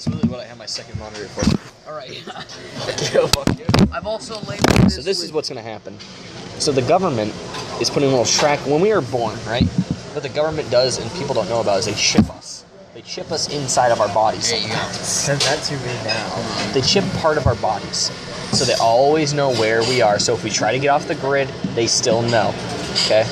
That's really what I have my second monitor for. Alright. Fuck you. I've also labeled this. So this is what's going to happen. So the government is putting a little track. When we are born, right? What the government does and people don't know about is they chip us. They chip us inside of our bodies. There you go. Send that to me now. They chip part of our bodies. So they always know where we are. So if we try to get off the grid, they still know. Okay?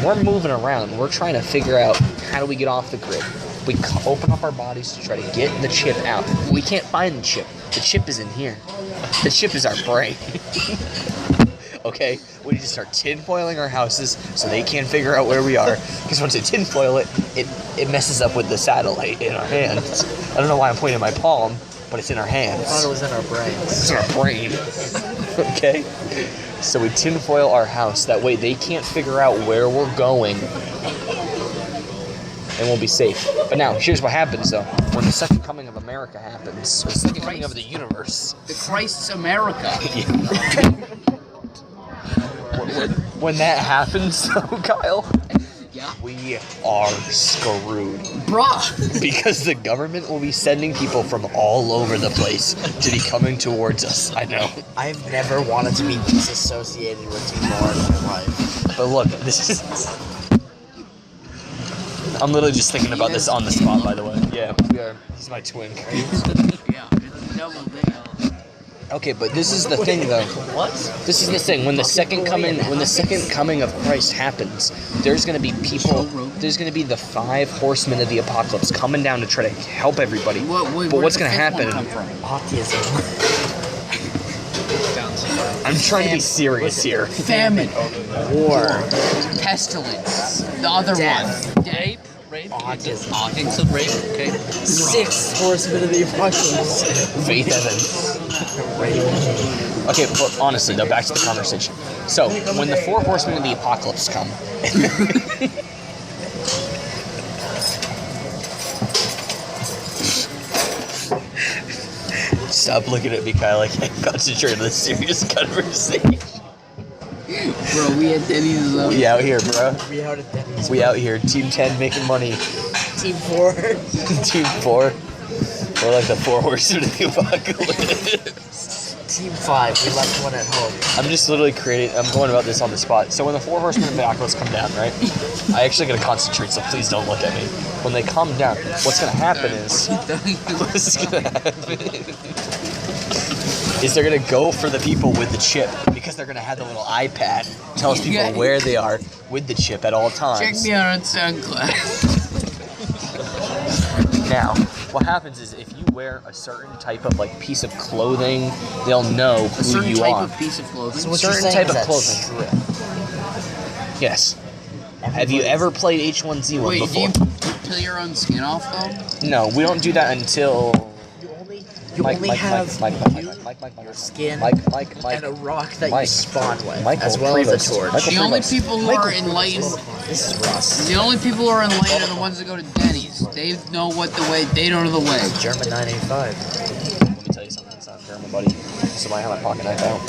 We're moving around. We're trying to figure out how do we get off the grid. We open up our bodies to try to get the chip out. We can't find the chip. The chip is in here. The chip is our brain. Okay? We need to start tinfoiling our houses so they can't figure out where we are. Because once they tinfoil it, it messes up with the satellite in our hands. I don't know why I'm pointing my palm, but it's in our hands. I thought it was in our brains. It's in our brain. Okay? So we tinfoil our house. That way they can't figure out where we're going. And we'll be safe. But now, here's what happens, though. When the second coming of America happens, or the second coming of the universe. The Christ's America. When that happens, though, Kyle, Yeah. we are screwed. Bruh. Because the government will be sending people from all over the place to be coming towards us. I know. I've never wanted to be disassociated with you more in my life. But look, this is... I'm literally just thinking about this on the spot, by the way. Yeah, we are. He's my twin. Yeah, it's double deal. Okay, but this is the thing, though. What? This is the thing. When the second coming of Christ happens, there's going to be people. There's going to be the 5 horsemen of the apocalypse coming down to try to help everybody. But what's going to happen? Autism. I'm trying to be serious here. Famine. War. Pestilence. The other Death. one. Rape. Autism. Autism. Rape. Okay. 6 horsemen of the apocalypse. Faith Evans. Okay, but honestly, though, back to the conversation. So, when the 4 horsemen of the apocalypse come... Stop looking at me, Kyle. I can't concentrate on this serious conversation. Bro, we at Denny's. We out here, bro. We out at Denny's. We out here. Team 10 making money. Team 4. Team 4. We're like the 4 horsemen of the apocalypse. Team 5. We left one at home. I'm just literally I'm going about this on the spot. So when the 4 horsemen of the apocalypse come down, right? I actually gotta concentrate, so please don't look at me. When they come down, what's gonna happen is... What's gonna happen is they're gonna go for the people with the chip, because they're gonna have the little iPad tells people where they are with the chip at all times. Check me out on SoundCloud. Now, what happens is if you wear a certain type of like piece of clothing, they'll know who A certain you type are. of piece of clothing. So what Certain you're saying type is of that clothing. Yes. Have you ever played H1Z1 Wait, before? do you peel your own skin off though? No, we don't do that until... You only have your skin and a rock that you spawn with, Michael as well as a Prevost. torch. Michael The only Prevost. people who are enlightened, This is Ross. the only people who are enlightened are the ones that go to Denny's. They know what the way. They don't know the way. German 985. Let me tell you something that's not German, buddy. So I have my pocket knife out.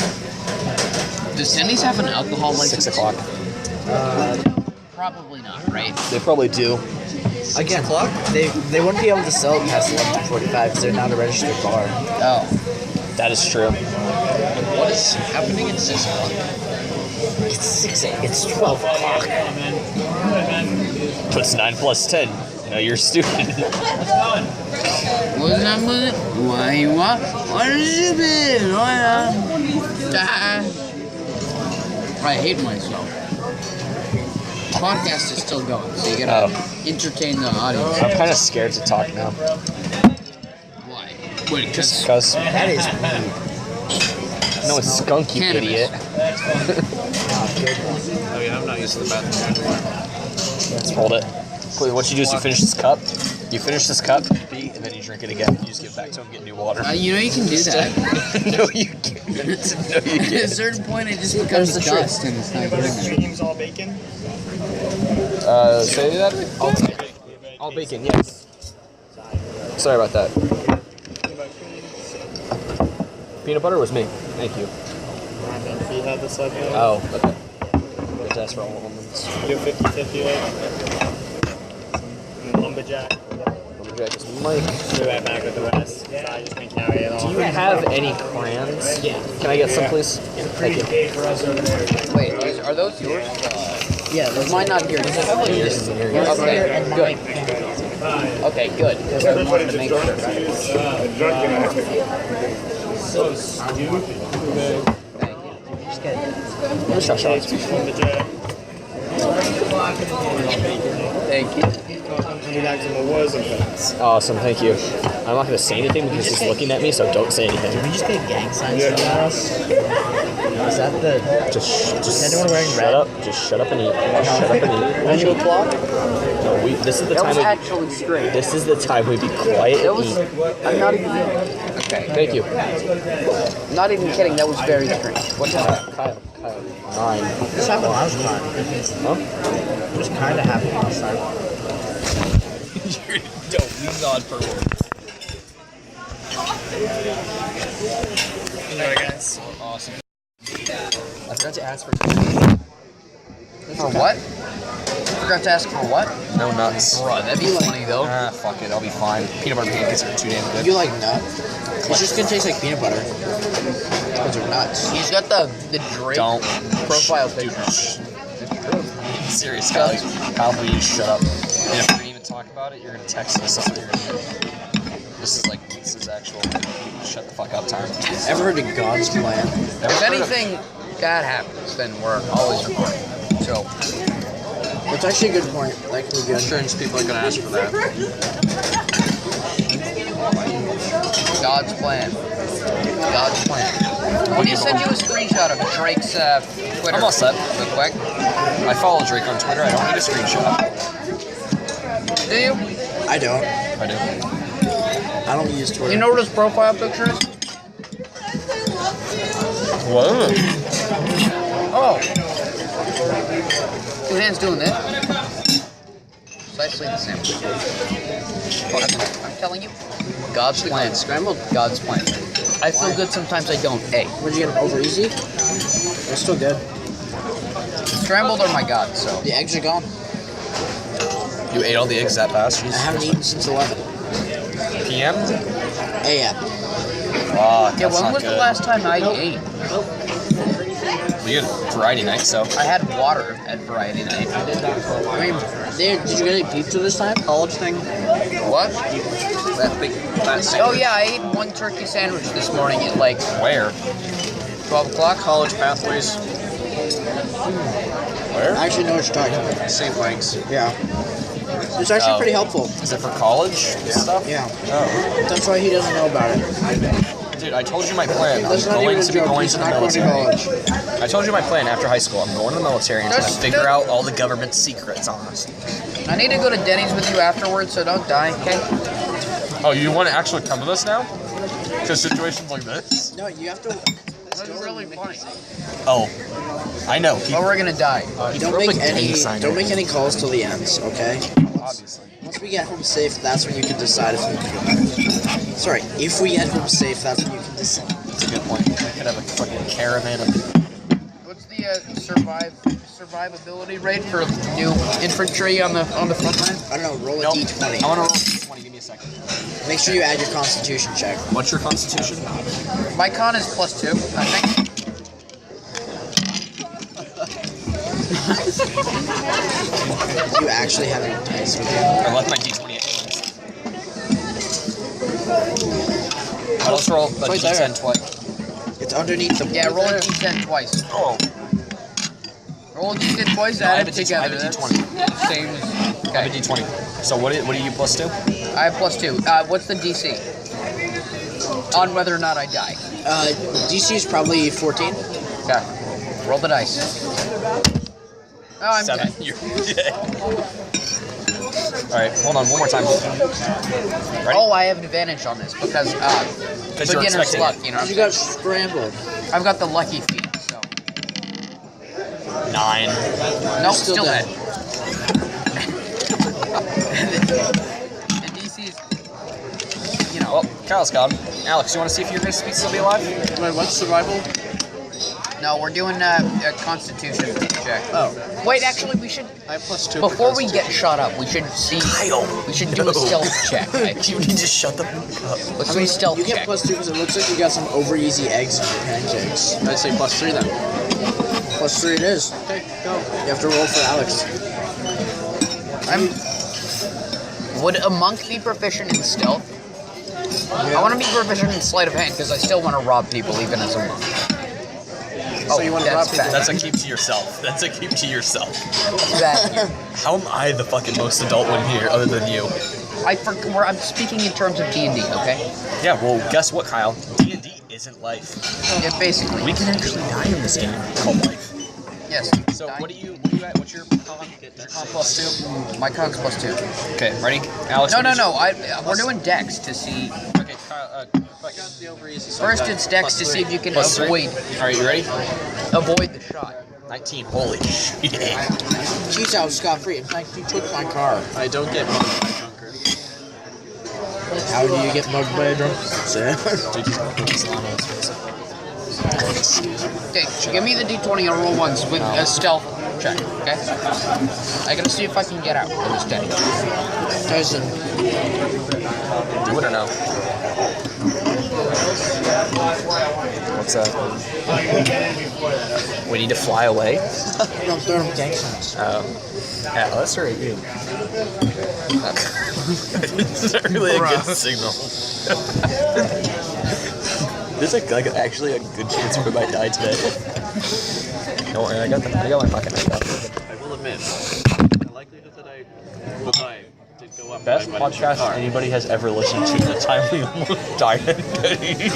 Does Denny's have an alcohol license? 6 o'clock. Probably not, right? They probably do. Again, they wouldn't be able to sell it past 11:45 because they're not a registered bar. Oh. That is true. What is happening at 6 o'clock? It's 6 a.m. It's 12 o'clock. Puts 9 plus 10. No, you're stupid. What's that movie? Why what? What is it? I hate myself. The podcast is still going, so you gotta entertain the audience. I'm kind of scared to talk now. Why? Wait, Because... That is weed. No, it's skunk, you Cannabis. idiot. Oh yeah, I'm not used to the bathroom anymore. Let's hold it. Wait, what you do is you finish this cup, pee, and then you drink it again. You just give it back to him, get new water. You know you can do that. No, you can't. No, you At a can't. certain point, it just becomes dust, and it's not good. Cream's all bacon? Say that again? All bacon, yes. Sorry about that. Peanut butter was me. Thank you. If you had the subject. Oh, okay. Let's ask for all almonds. Do 50-50 like. Lumberjack. Jack is Mike. Be right back with the rest. So I just can't carry it all. Do you have any crayons? Yeah. Can I get some, please? Thank you. Wait, are those yours? Yeah, Those mine not here. Yours is in here. Okay, good. Okay, good. Because I wanted to make sure. So stupid. Just get Thank you. Coming back to the wars and things. Awesome, thank you. I'm not going to say anything because he's looking at me, so don't say anything. we just get gang signs for the house? Is that the... Just Is anyone wearing shut red? up. Just shut up and eat. Shut up and eat. 2 o'clock? No, this is the That time. was actually straight. This is the time we be quiet That and was. eat. I'm not even. Okay. Thank you. Not even kidding. That was very strange. What the heck? Kyle. 9. This happened last time. Huh? It was kind of happening last time. Don't lean on for Enjoy, guys. awesome. I forgot to ask for For what? Forgot to ask for what? no nuts. Bruh, that'd be funny though. Ah, fuck it. I'll be fine. Peanut butter pancakes are too damn good. You like nut? It's just gonna taste like peanut butter. Because they're nuts. He's got the Drake Don't. profile Dude, picture. serious, Kyle. Kyle, please shut up. And if we're gonna even talk about it, you're gonna text us. That's what you're gonna do. This is actual. Shut the fuck up time. Ever heard of God's plan? If anything bad happens, then we're always recording. So, That's actually a good point. That can be good. Strange people are gonna ask for that. God's plan. God's plan. Let me send you a screenshot of Drake's Twitter. I'm all set. Real quick. I follow Drake on Twitter. I don't need a screenshot. Do you? I don't. I do. I don't use Twitter. You know what his profile picture is? Whoa. Oh. Two hands doing this. Precisely the same. I'm telling you. God's plan. Scrambled? God's plan. I feel good sometimes I don't. Hey. Would you get them over easy? They're still good. Scrambled are my God, so. The eggs are gone. You ate all the eggs that fast? I haven't eaten since 11 PM? a.m. Oh, Yeah, when was the last time I ate? We had variety night, so. I had water at variety night. I did that for a while. I mean, did you get any pizza this time? College thing? What? That big fat Oh yeah, I ate one turkey sandwich this morning at like Where? 12 o'clock. College pathways. Where? I actually know what you're talking about. St. Mike's. Yeah. It's actually Oh. pretty helpful. Is it for college stuff? Yeah. Oh. That's why he doesn't know about it. Dude, I told you my plan. I'm That's not even going a to be joke. going He's to the not going to military. college. I told you my plan after high school. I'm going to the military and trying to figure out all the government secrets on us. I need to go to Denny's with you afterwards, so don't die, okay? Oh, you want to actually come to this now? Because situations like this? No, you have to. That's really funny. Oh, I know. But we're gonna die. Don't make any calls till the ends, okay? Obviously. Once we get home safe, that's when you can decide if we can. Sorry, if we get home safe, that's when you can decide. That's a good point. I could have a fucking caravan of. What's the survivability rate for new infantry on the front line? I don't know. Roll a Nope. d20. I want to roll d20. Give me a second. Make sure you add your Constitution check. What's your constitution? My con is +2, I think. You actually have any dice with you? I left my d20 at home. Let's roll a right there. d10 twice. It's underneath the. Yeah, roll a d10 twice. Oh. Roll a d10 twice, I add have it a D- I have together. a That's D20. same as... I have a Okay, d20. So what are you plus 2? I have +2. What's the DC? On whether or not I die. DC is probably 14. Okay, roll the dice. Oh, I'm 7. dead. You're dead. Alright, hold on, one more time. Ready? Oh, I have an advantage on this because Because you're beginner's expecting luck, it. you know what I'm You got saying? scrambled. I've got the lucky feat, so. 9. Nope, Still still dead. dead. And DC's, you know. Well, Kyle's gone. Alex, you want to see if your race speed still be alive? Wait, what's survival? No, we're doing a constitution check. Oh. Wait, actually, we should. I have +2. Before we get shot up, we should see. We should do a stealth check. Right? You need to shut the fuck up. Let's do a stealth You check. get +2 because it looks like you got some over easy eggs in your pancakes. I'd say +3 then. +3 it is. Okay, go. You have to roll for Alex. Would a monk be proficient in stealth? I want to be proficient in sleight of hand because I still want to rob people even as a monk. So you want to rob people? That's a keep to yourself. That's a keep to yourself. That How am I the fucking most adult one here other than you? I'm speaking in terms of D&D, okay? Yeah, well, guess what, Kyle? D&D isn't life. Yeah, basically. We can actually die in this game called life. Yes. So what are you at? What's your con? Con +2? My con's +2. Okay, ready? Alex? No. We're doing dex to see. Okay, Kyle, First, it's dex to see if you can +3. avoid Alright, you ready? the shot. 19. Holy shit. Cheese out scot-free. In fact, you took my car. I don't get mugged by Junker. How do you get mugged by a drunk? Okay, give me the d20 and roll ones with a stealth check, okay? I gotta see if I can get out of this Denny. Tyson. Do it or no? What's that? We need to fly away? Don't throw them gangsters. Yeah, let's hurt you. It's not really a good signal. There's actually a good chance we might die today. Don't worry, I got my fucking hand up. I will admit, the likelihood that I will die did go up. Best by my podcast car. anybody has ever listened to. The time we almost died at Denny.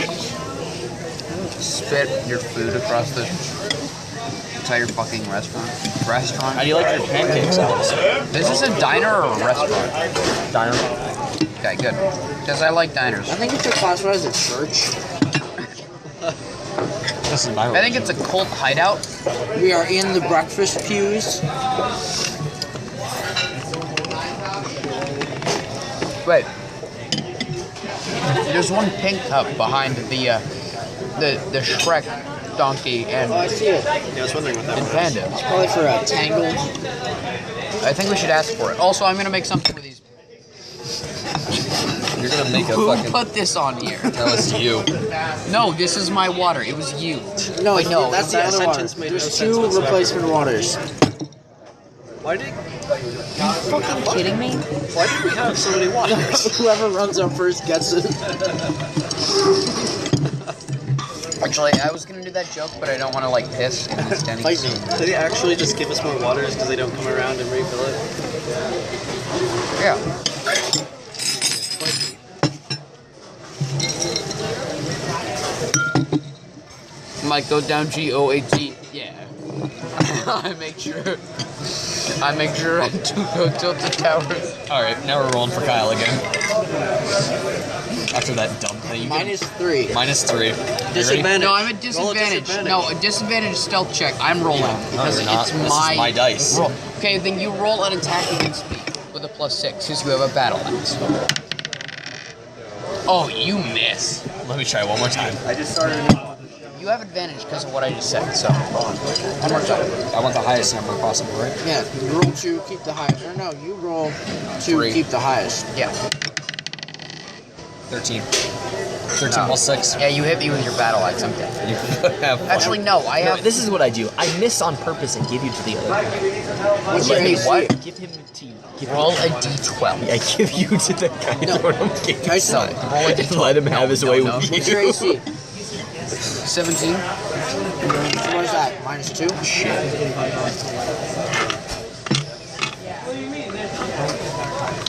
Spit your food across the entire fucking restaurant. How do you like your pancakes, Alex? Is this a diner or a restaurant? Diner. Okay, good. Because I like diners. I think it's classified as a church. This is my I think it's a cult hideout. We are in the breakfast pews. Wait. There's one pink cup behind the Shrek donkey and Oh, I see it. Yeah, I was wondering what that was. panda. It's probably for Tangled. I think we should ask for it. Also, I'm gonna make something with these. You're gonna make a Who fucking. put this on here? That was you. No, this is my water. It was you. No, Wait, no, that's the that other water. sentence made There's no sense two whatsoever. replacement waters. Why did Fucking kidding me? Why did we have so many waters? Whoever runs up first gets it. Actually, I was gonna do that joke, but I don't want to like piss in this Denny. Fight me. Did they actually just give us more waters because they don't come around and refill it? Yeah. Might go down GOAT. Yeah. I make sure I do go tilt the towers. Alright, now we're rolling for Kyle again. After that dumb thing. You -3. -3. Disadvantage. No, I'm at Roll a disadvantage. No, a disadvantage stealth check. I'm rolling because you're not. it's This is my my dice. roll. Okay, then you roll an attack against me with a +6 because you have a battle axe. Oh, you miss. Let me try one more time. I just started. You have advantage because of what I just said. So, one more time. I want the highest number possible, right? Yeah, you roll 2, keep the highest. Or no, you roll 2, 3. keep the highest. Yeah. 13. 13 plus 6. Yeah, you hit me with your battle axe. I'm dead. You have fun. Actually, no. I No, have. this is what I do. I miss on purpose and give you to the other guy. What's your Let me AC? what? Give him to you. Roll a d12. I give you to the guy. No. What I'm giving. Tyson, Roll a d12. Let him have his way with what's you. your AC? 17. What is that? -2?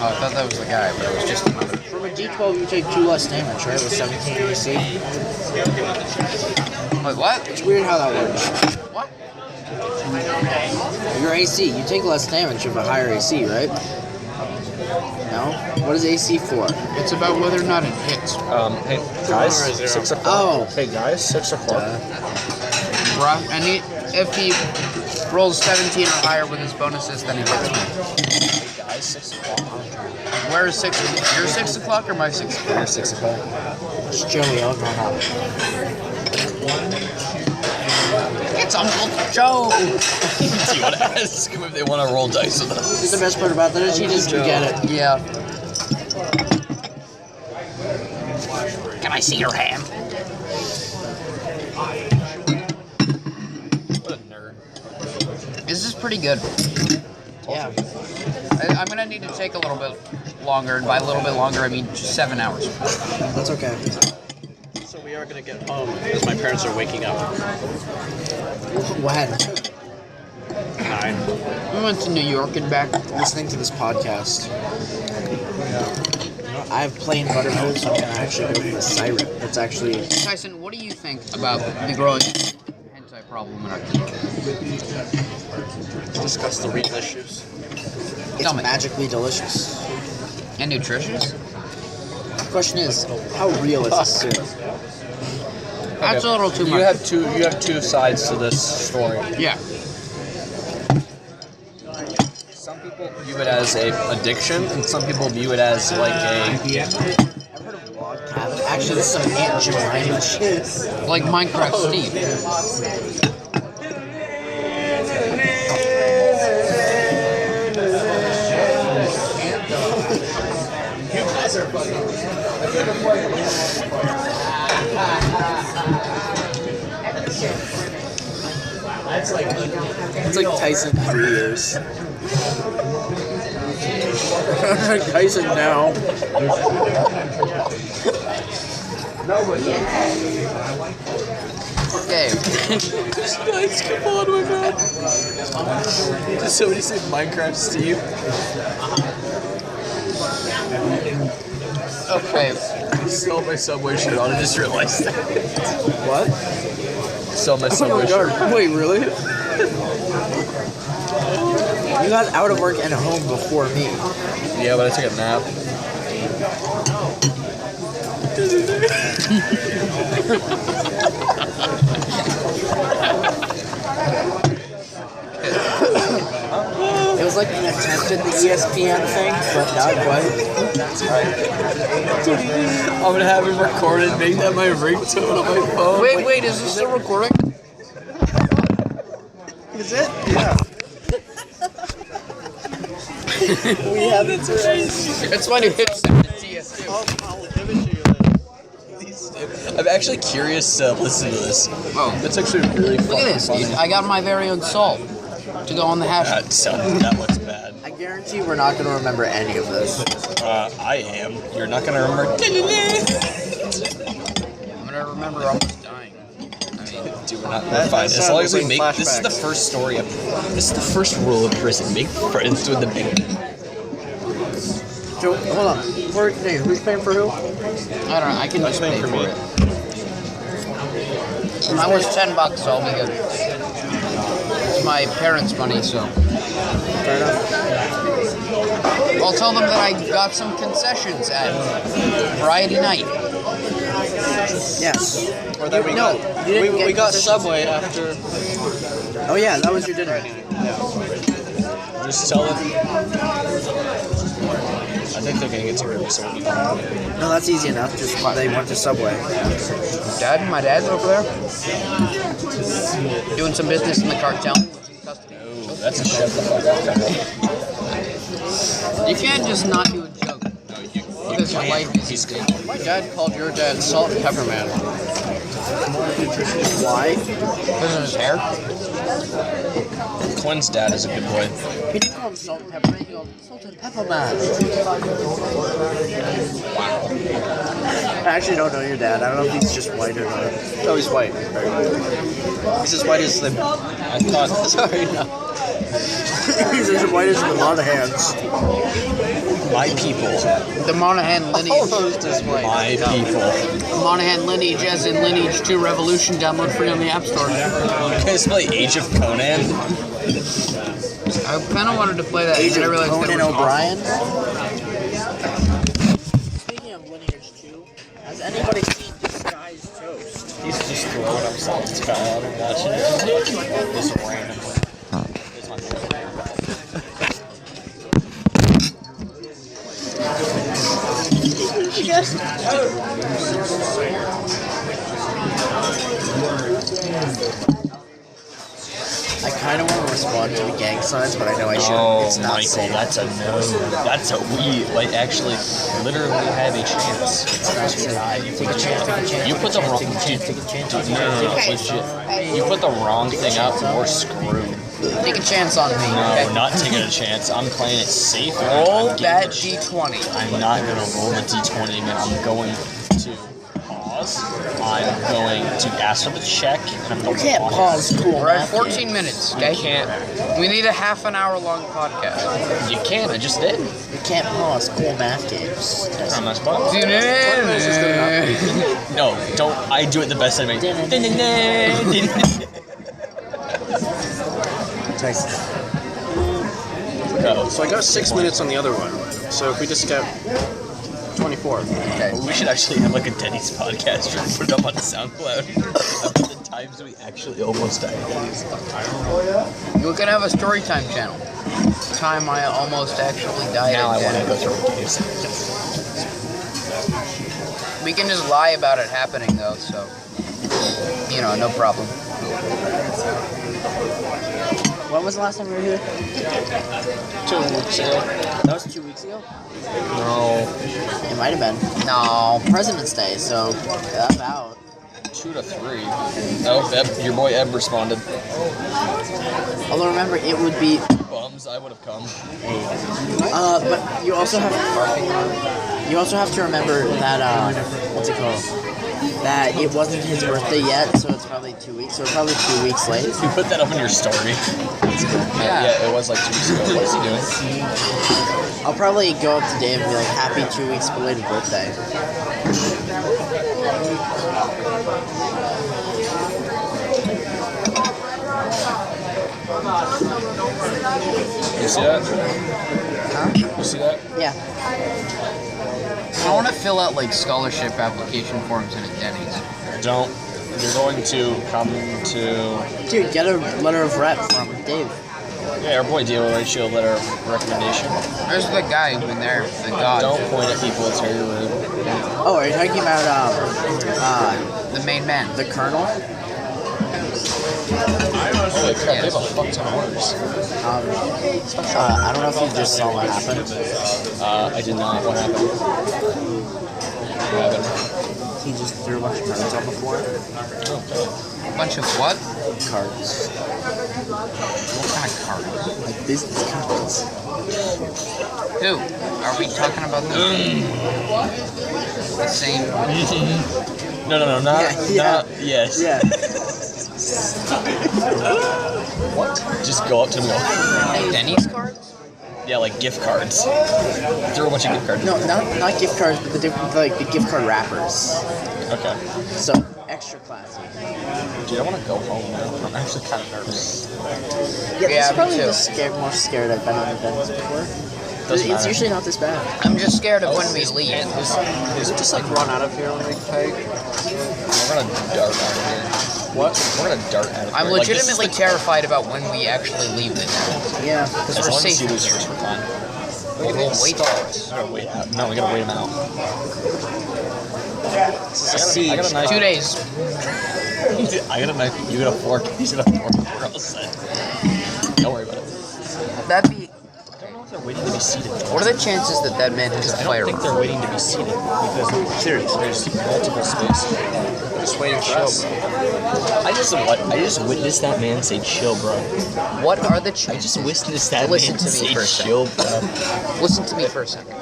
Oh, I thought that was the guy, but it was just another. From a D12, you take 2 less damage, right? With 17 AC. Wait, what? It's weird how that works. What? Your AC, you take less damage with a higher AC, right? No? What is AC for? It's about whether or not it hits. Hey, guys, Tomorrow is 6 o'clock. Oh. Hey, guys, 6 o'clock. And if he rolls 17 or higher with his bonuses, then he hits me. Hey, guys, 6 o'clock. Where is 6? Your 6 o'clock or my 6 o'clock? Here's 6 o'clock. It's Joey Oklahoma. It's Uncle Joe. Do you want to ask him if they want to roll dice with us? The best part about that is he doesn't get it. Yeah. Can I see your ham? What a nerd. This is pretty good. Yeah. I'm gonna need to take a little bit longer, and by a little bit longer, I mean 7 hours. That's okay. So we are gonna get home because my parents are waking up. When? 9. We went to New York and back. Listening to this podcast. I have plain buttermilk, so I'm gonna actually go for the syrup. That's actually. Tyson, what do you think about the growing hentai problem in our country? Let's discuss the real issues. It's Tell me. magically delicious. And nutritious? The question is, how real is this syrup? That's a little too You much. have two sides to this story. Yeah. Some people view it as a addiction, and some people view it as like a. I've heard of log cabin. Actually, this is some Aunt Jemima shit. Like Minecraft Steve. It's like Tyson 3 years. It's like Tyson now. Okay. Guys, come on, my god. Did somebody say Minecraft Steve? Okay. Sell my Subway shirt on. I just realized that. What? Sell my Subway shirt. Wait, really? You got out of work and home before me. Yeah, but I took a nap. It was like an attempt at the ESPN thing, but not quite. I'm gonna have it recorded, make that my ringtone on my phone. Wait, is this still recording? Is it? Yeah. We have it today. It's my new hip step to TS2. I'll give it to you then. I'm actually curious to listen to this. Oh, It's actually really look fucking at this, funny. dude. I got my very own salt to go on the hash. That looks bad. I guarantee we're not going to remember any of this. I am. You're not gonna remember. I'm gonna remember almost dying. I mean, Dude, we're not. We're That fine. As sounds long as we like make. This is the flashbacks. first story of. This is the first rule of prison. Make friends with the big. Joe, hold on. Who's paying for who? I don't know. I can just pay for for me. it. Mine was $10, so I'll be good. It's my parents' money, so Fair enough. I'll tell them that I got some concessions at Variety Night. Yes. Or that we No, got, you didn't we get got concessions. Subway after. Oh yeah, that was your dinner. Just tell them. I think they're gonna get too early, so we'll be fine. No, that's easy enough. Just they went to Subway. My dad's over there doing some business in the cartel. Oh, that's a shut the fuck up. You can't just not do a joke because your life is He's good. My dad called your dad Salt and Pepper Man. Why? Because of his hair. Quinn's dad is a good boy. He didn't call him Salt and Pepper Man. He called him Salt and Pepper Man. Wow. I actually don't know your dad. I don't know if he's just white or not. Oh, he's white. He's as white as the. I thought. Sorry, no. He's as white as the Monahans. My people. The Monahan lineage. Almost as white. My people. Monahan lineage as in Lineage 2 Revolution. Download free on the App Store. You guys play Age of Conan? I kind of wanted to play that. Age and I of realized Conan that was O'Brien. Speaking of Lineage 2, has anybody seen Disguised Toast? He's just throwing himself down and watching it. Just randomly. kind of want to respond to the gang signs, but I know I shouldn't. Oh, It's not Michael, safe. that's a no. That's a we like actually literally have a chance. It's not safe. Take a chance. Take a chance. You put the wrong Take a chance. Take a chance. dude, no, legit. You put the wrong thing out, we're screwed. Take a chance on me. No, Okay? not taking a chance. I'm playing it safe. Roll I'm getting that the D20. I'm not gonna roll the D20 man. I'm going to pause. I'm going to ask for the check, and I'm going You can't pause. Cool. We're at math 14 game. minutes, You okay? can't. We need a half an hour long podcast. You can't. I just did. You can't pause. Cool math games. I'm not supposed. No, don't. I do it the best I make. Tyson. Go. So I got 6 minutes on the other one. So if we just get 24. Okay. We should actually have like a Denny's podcast and put it up on SoundCloud of the times we actually almost died. You can have a story time channel. Time I almost actually died. Now I at want to Denny's. go through games. We can just lie about it happening though, so you know, no problem. When was the last time we were here? 2 weeks ago. That was 2 weeks ago? No. It might have been. No. President's Day, so about. 2 to 3. Oh, Eb, your boy Eb responded. Although remember, it would be. Bums, I would have come. But you also have. You also have to remember that what's it called? That it wasn't his birthday yet, so it's probably 2 weeks. So it's probably 2 weeks late. You put that up in your story. Yeah, it was like 2 weeks ago. What is he doing? I'll probably go up to Dave and be like, "Happy 2 weeks belated birthday." You see that? Huh? You see that? Yeah. I want to fill out like scholarship application forms in a Denny's. Don't. You're going to come to. Dude, get a letter of rep from Dave. Yeah, our boy Dio will write you a letter of recommendation. There's the guy who's been there, the god. Don't point at people, it's very rude. Oh, are you talking about The main man. the Colonel? Holy crap, they have a fuck ton of orders. I don't know if you just saw what happened. I did not. What happened? What happened? He just threw a bunch of cards on the floor. Okay. A bunch of what? Cards. What kind of cards? Like business cards. Who? Are we talking about the same? No, not. Yeah. Not, yes. Yeah. What? Just go up to them and go. Denny's cards? Yeah, like gift cards. Throw a bunch of gift cards. No, not gift cards, but the different like the gift card wrappers. Okay. So extra classy. Dude, I want to go home now. I'm actually kind of nervous. Yeah, Yeah, this is me probably too. the most scared I've been on a Denny's before. Doesn't It's matter. usually not this bad. I'm just scared of when we Is leave. Is it just like run out of here when we pay? We're gonna dart out of here. What? We're gonna dart out of here. I'm Like, this is legitimately terrified about when we actually leave the town. Yeah. Because As we're long as safe. you lose yours, we're fine. We will wait for us. We gotta wait out. No, we gotta wait him out. Siege. I got a knife. 2 days. I got a knife. You got a fork. He's got a fork. We're all set. Don't worry about it. That'd be. I don't know if they're waiting to be seated. What are the chances that that man has a I don't think firearm? they're waiting to be seated because there's multiple spaces. We're just waiting for us. I just witnessed that man say chill, bro. What are the I chances? just witnessed that Listen man to me say for a second. chill, bro. Listen to me for a second.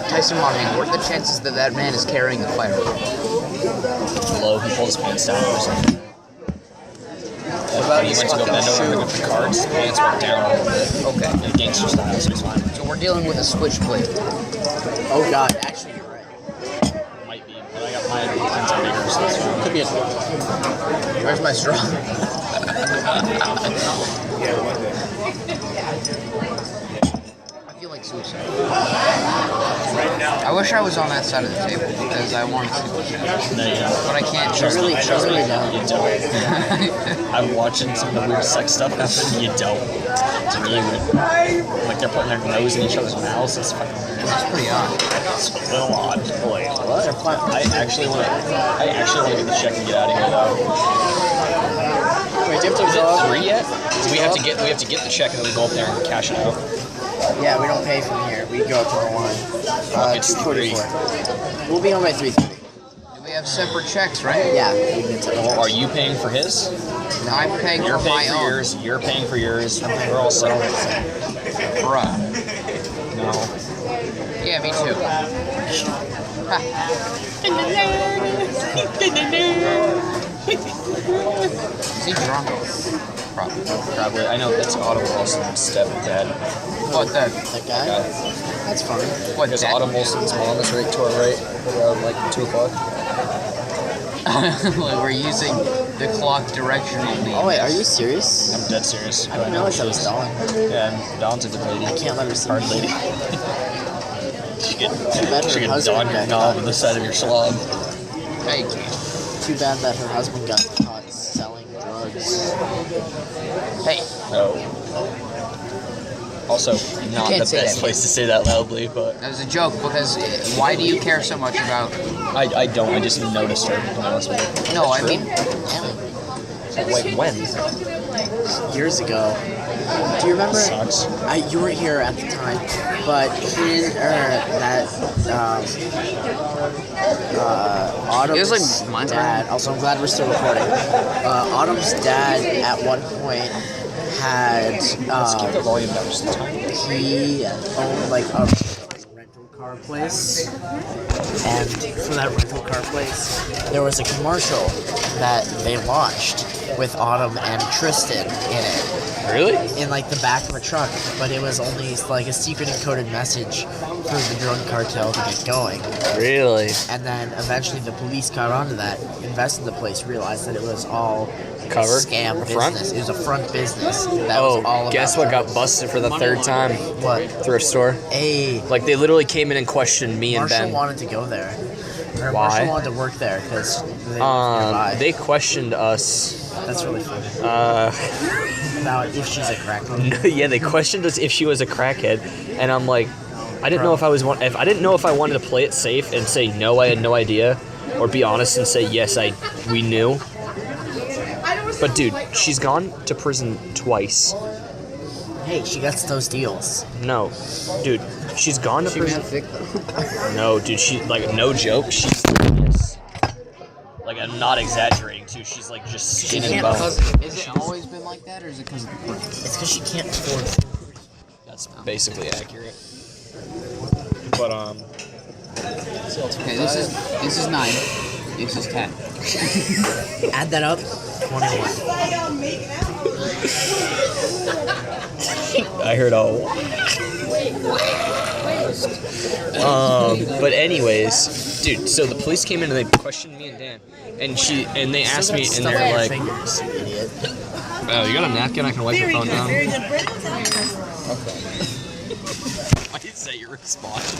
Tyson Monahan, what are the chances that that man is carrying a firearm? Low. He pulled his pants down or something. What about He his went to go fucking bend over shoe? to get the cards. Pants went down a little bit. Okay. The gangster style, so it's fine. So we're dealing with a switchblade. Oh god, actually you're right. Might be, but I got my pants are bigger, so it's fine. Could be a. Where's my straw? I feel like suicide. I wish I was on that side of the table because I want to. No, you don't. But I can't. Trust me, Really don't. You don't. I'm watching some of the weird sex stuff happen. You don't. It's really weird. Like they're putting their nose in each other's mouths. It's fucking weird. That's pretty odd. It's a little odd. Boy, What? I actually want to get the check and get out of here though. Wait, do you have to Is go it up? 3 yet? We have to get the check and then we go up there and cash it out. Yeah, we don't pay from here. We go up to the line. It's 244. We'll be home by 3:30. We have separate checks, right? Yeah. We can take Well, are you paying for his? I'm paying You're for my paying for own. yours. You're paying for yours. We're all set. Bruh. No. Yeah, me too. Is he drunk? Probably. I know that's Autumn Wilson's stepdad. What the? That guy? That's fine. What Because that? Autumn Wilson's mom is right to our right around like 2 o'clock. Like we're using the clock directionally. Oh wait, are you serious? I'm dead serious. I didn't realize that was Dawn. Yeah, and Dawn's a good lady. I can't let her see Hard me. lady. She get Too bad her husband Dawn your got knob caught. on the side of your slob. Hey, you can't. Too bad that her husband got caught selling drugs. Hey, No. Also, not can't the say best that. place to say that loudly, but that was a joke because why do you care so much about? I don't. I just noticed her. To be honest with you. No, I mean, Wait, when? Years ago. Do you remember? Sucks. You weren't here at the time, but Autumn's It was like my dad. Also, I'm glad we're still recording. Autumn's dad at one point had Let's keep the volume down just a tiny bit. he owned like a rental car place, and for that rental car place, there was a commercial that they launched with Autumn and Tristan in it. Really? In like the back of a truck, but it was only like a secret encoded message for the drug cartel to get going. Really? And then eventually the police caught onto that, invested the place, realized that it was all Cover? a scam Or front? business. It was a front business. That was all Oh, about guess what got drugs. busted for the 3rd time? What? Thrift store. Hey, Like they literally came in and questioned me and Marshall Ben. wanted to go there. Or Why? Marshall wanted to work there because they lived nearby. They questioned us. That's really funny. Uh, About if she's a crack cocaine. yeah, they questioned us if she was a crackhead, and I'm like, I didn't know if I didn't know if I wanted to play it safe and say no, I had no idea, or be honest and say yes, we knew. But dude, she's gone to prison twice. Hey, she gets those deals. No, dude, she's gone to prison. thick. No, dude, she like no joke. She's serious. Like I'm not exaggerating too. She's like just skin and can't bone. Is it always been like that, or is it because of the price? It's because she can't afford food. That's basically accurate. But Okay, this is 9. This is 10. Add that up. 21. I heard all. But anyways, dude. So the police came in and they questioned me and Dan, and they asked me, and they're like, Fingers, idiot. "Oh, you got a napkin? I can wipe your phone down." Very good. Brendan's Why is that your response?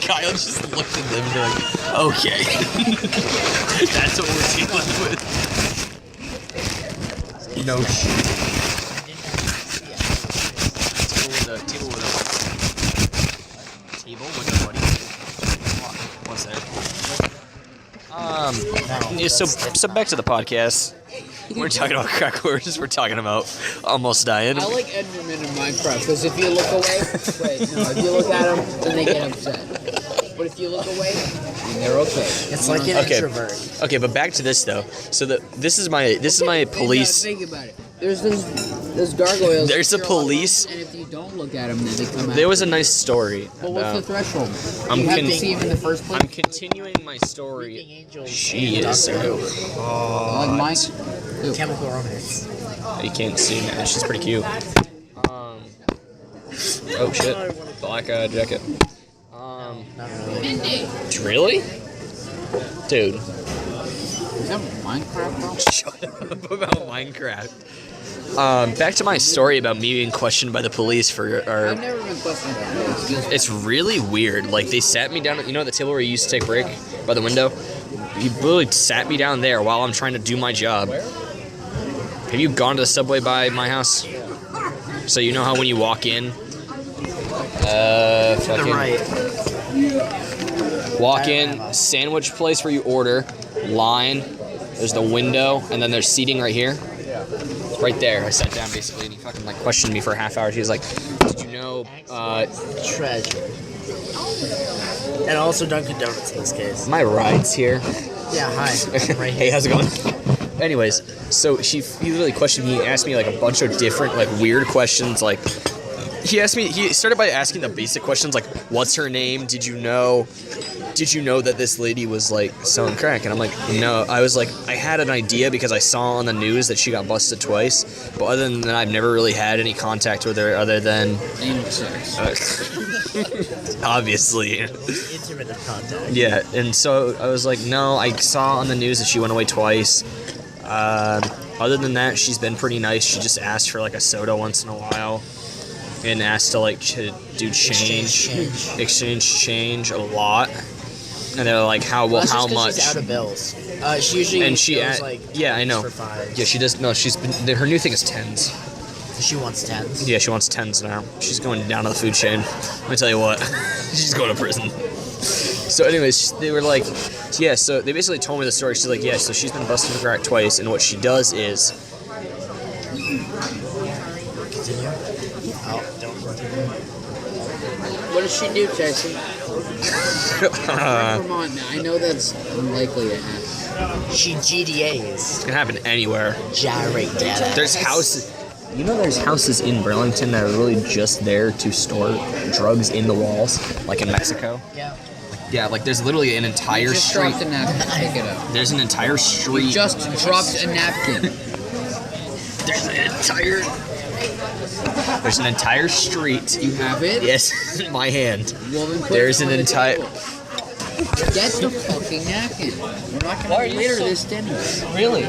Kyle just looked at them and they're like, "Okay, that's what we're dealing with." No shit. Table with a buddy. What's that? Yeah, so back to the podcast. We're talking about crack whores. We're talking about almost dying. I like Enderman in Minecraft because if you look away, if you look at them, then they get upset. But if you look away, then they're okay. It's like an Okay. introvert. Okay, but back to this though. So this is my police. Think about it. There's gargoyles. There's a police. And if you don't look at them, then they come out. There was a nice story But what's the about. threshold? I'm You have to con- see him in the first place. I'm continuing my story. Angels. She is. Like mine. Chemical romance. You can't see me. She's pretty cute. Oh shit. Black jacket. Not really. Really? Dude. Is that Minecraft, bro? Shut up about Minecraft. Back to my story about me being questioned by the police for I've never been questioned about this. It's really weird. Like they sat me down, you know, at the table where you used to take a break by the window. You literally sat me down there while I'm trying to do my job. Have you gone to the subway by my house? So you know how when you walk in, To the fucking right. walk in, sandwich place where you order, line, There's the window, and then there's seating right here. Right there. I sat down basically, and he fucking like questioned me for a half hour. He was like, "Did you know?" Treasure. And also Dunkin' Donuts in this case. My ride's here. Yeah, hi. I'm right Hey, here. how's it going? Anyways, so he literally questioned me. He asked me like a bunch of different like weird questions. Like he started by asking the basic questions like, "What's her name? Did you know that this lady was like selling crack?" And I'm like, "No." I was like, I had an idea because I saw on the news that she got busted twice. But other than that, I've never really had any contact with her other than Anal sex. obviously. Intimate contact. Yeah, and so I was like, no, I saw on the news that she went away twice. Other than that, she's been pretty nice. She just asked for like a soda once in a while, and asked to like do exchange change a lot. And they're like, how much? She's out of bills. She usually goes like yeah, I know. for fives. Yeah, she does. No, her new thing is tens. She wants tens. Yeah, she wants tens now. She's going down to the food chain. Let me tell you what, she's going to prison. So anyways, they were like, yeah, so they basically told me the story. She's like, yeah, so she's been busted for crack twice, and what she does is... Continue. Oh, don't continue. What does she do, Jackson? Vermont now. I know that's unlikely to happen. She GDAs. It's gonna happen anywhere. Gyrate data. There's houses... You know there's houses in Burlington that are really just there to store drugs in the walls, like in Mexico? Yeah. Yeah, like there's literally an entire Just street... dropped a napkin. Pick it up. There's an entire street... Just dropped a napkin. There's an entire street... You have it? Yes, in my hand. Well, then put There's it an on the entire... table. Get the fucking napkin. We're not gonna litter this Denny. Really?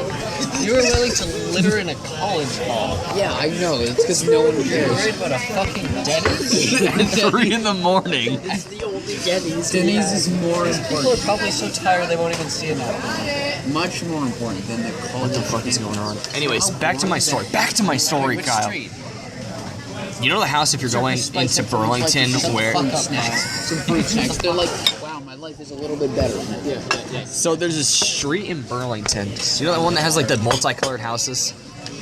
You were willing to litter in a college hall. Yeah, I know. It's because no one You're cares. worried about a fucking Denny's? At 3 in the morning. That's the only Denny's. Denny's is more People are important. probably so tired they won't even see a napkin. Much more important than the college. What the fuck is going on? Anyways, back to my story. Back to my story, Which Kyle. street? You know the house if you're going into Burlington where... Fruit snacks. Some fruit snacks. They're like, wow, my life is a little bit better. Yeah. So there's a street in Burlington. You know that one that has like the multicolored houses?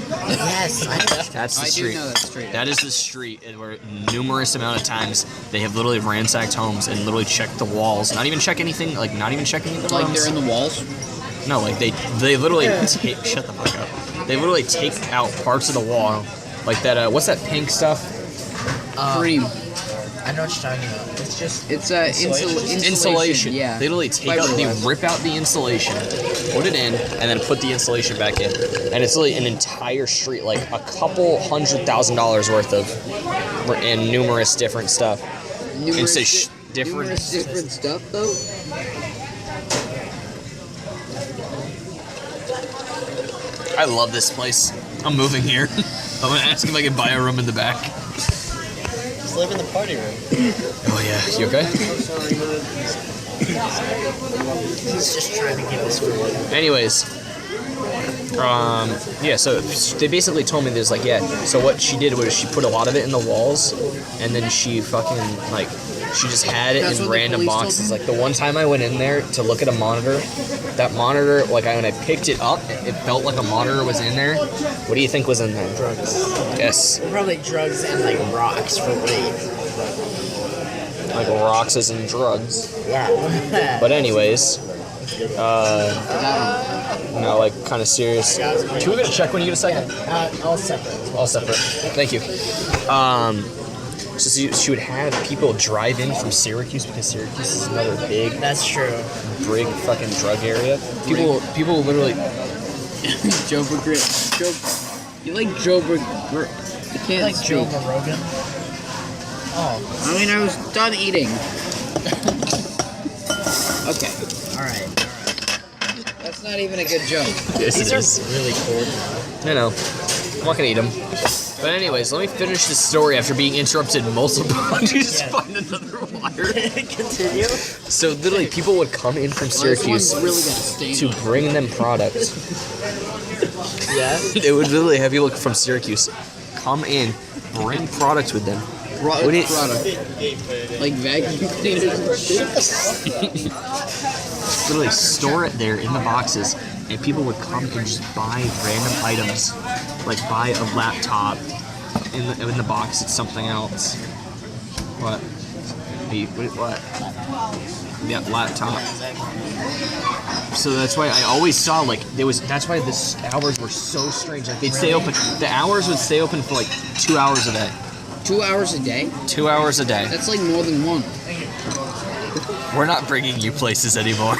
Yes. That's the I do street. know that street. That is the street where numerous amount of times they have literally ransacked homes and literally checked the walls. Not even check anything, like not even checking the Like rooms. they're in the walls. No, like they literally take, shut the fuck up. They literally take out parts of the wall, like that. What's that pink stuff? Cream. I know what you're talking about. It's just It's Insulation. Yeah. They literally take out, they rip out the insulation, put it in, and then put the insulation back in. And it's literally an entire street, like a couple $100,000 worth of, and numerous different stuff. Numerous different stuff though. I love this place. I'm moving here. I'm gonna ask if I can buy a room in the back. Just live in the party room. Oh yeah, you okay? he's just trying to give us food. Anyways, yeah, so they basically told me there's like, yeah, so what she did was she put a lot of it in the walls, and then she fucking, like, she just had it That's in what the random police told boxes. you? Like, the one time I went in there to look at a monitor, that monitor, like, when I picked it up, it felt like a monitor was in there. What do you think was in there? Drugs. Yes. Probably drugs and like rocks for weed. Like rocks as in drugs. Yeah. But anyways, no, like, kind of serious. Can we get a check when you get a second? All separate. All separate. Thank you. So she would have people drive in from Syracuse because Syracuse is another big That's true. fucking drug area. People literally. Joe Bergrit. You like Joe Bergrit? I can't Like Joe speak. Rogan. Oh, I mean, I was done eating. Okay. alright. That's not even a good joke. Yes, These it are is. really cool. I know. I'm not gonna eat them. But anyways, let me finish this story after being interrupted multiple times. Just Yeah. find another wire. Continue. So literally, people would come in from This Syracuse one's really gonna stain to on. bring them products. Yeah. They would literally have people from Syracuse come in, bring products with them. What do you- Product. Like vacuum cleaners and shit. Literally store it there in the boxes, and people would come and just buy random items, like buy a laptop. In the box, it's something else. What? What? Yeah, laptop. So that's why I always saw that's why the hours were so strange. Like they'd stay open. The hours would stay open for like 2 hours a day. 2 hours a day? 2 hours a day. That's like more than one. We're not bringing you places anymore.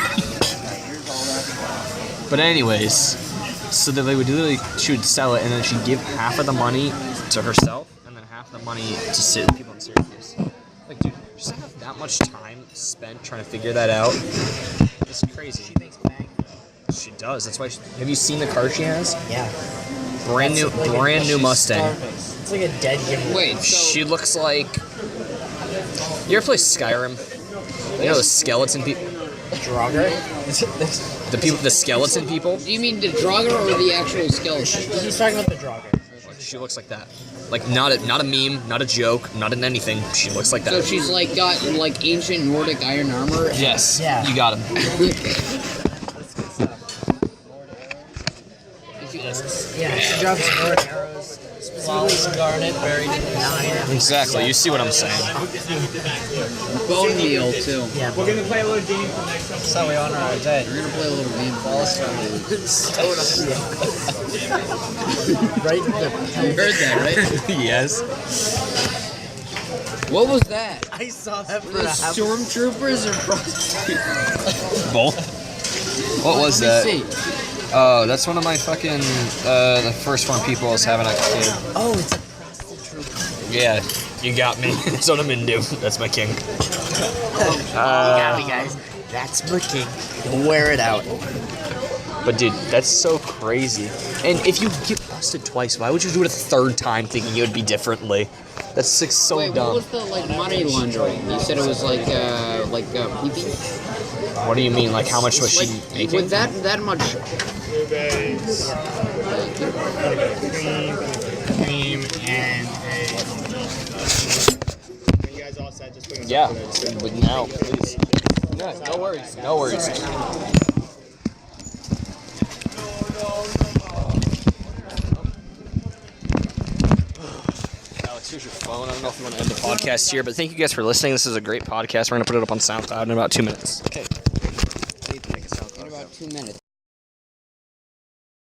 But anyways, so that they would literally, she would sell it, and then she'd give half of the money to herself, and then half the money to people in Syracuse. Like, dude, just have that much time spent trying to figure that out. It's crazy. She makes bank. She does. That's why. Have you seen the car she has? Yeah. Brand new Mustang. It's like a dead giveaway. Wait, so She looks like. You ever play Skyrim? You know the skeleton people. Draugr? The skeleton people. do you mean the Draugr or the actual skeleton? He's talking about the Draugr. She looks like that. Like not a meme, not a joke, not in anything. She looks like that. So she's like got like ancient Nordic iron armor. Yes. Yeah. You got him. Yeah, she drops more arrows. Specifically garnet buried in 9. Exactly. You see what I'm saying? Bone meal too. Yeah. We're gonna play a little game for next time. So we honor our dead. We're gonna play a little game. Right in the You heard that, right? Yes. What was that? I saw that for The stormtroopers or prostitutes? Both. What was Let that? me see. Oh, that's one of my fucking the first one people was having a kid. Oh, it's a prostitute. Yeah, you got me. That's what I'm into. That's my king. You got me, guys. That's my king. You'll wear it out. But dude, that's so crazy. And if you get busted twice, why would you do it a third time thinking it would be differently? That's like so Wait, dumb. what was the like money laundering? You said it was like pee-pee? What do you mean? Like how much was she Like making? with that much? Cream and a. You guys all set? Just putting Yeah, but now, please. Yeah, no worries. No worries. Alex, here's your phone. I don't know if you want to end the podcast here, but thank you guys for listening. This is a great podcast. We're going to put it up on SoundCloud in about 2 minutes. Okay. In about 2 minutes.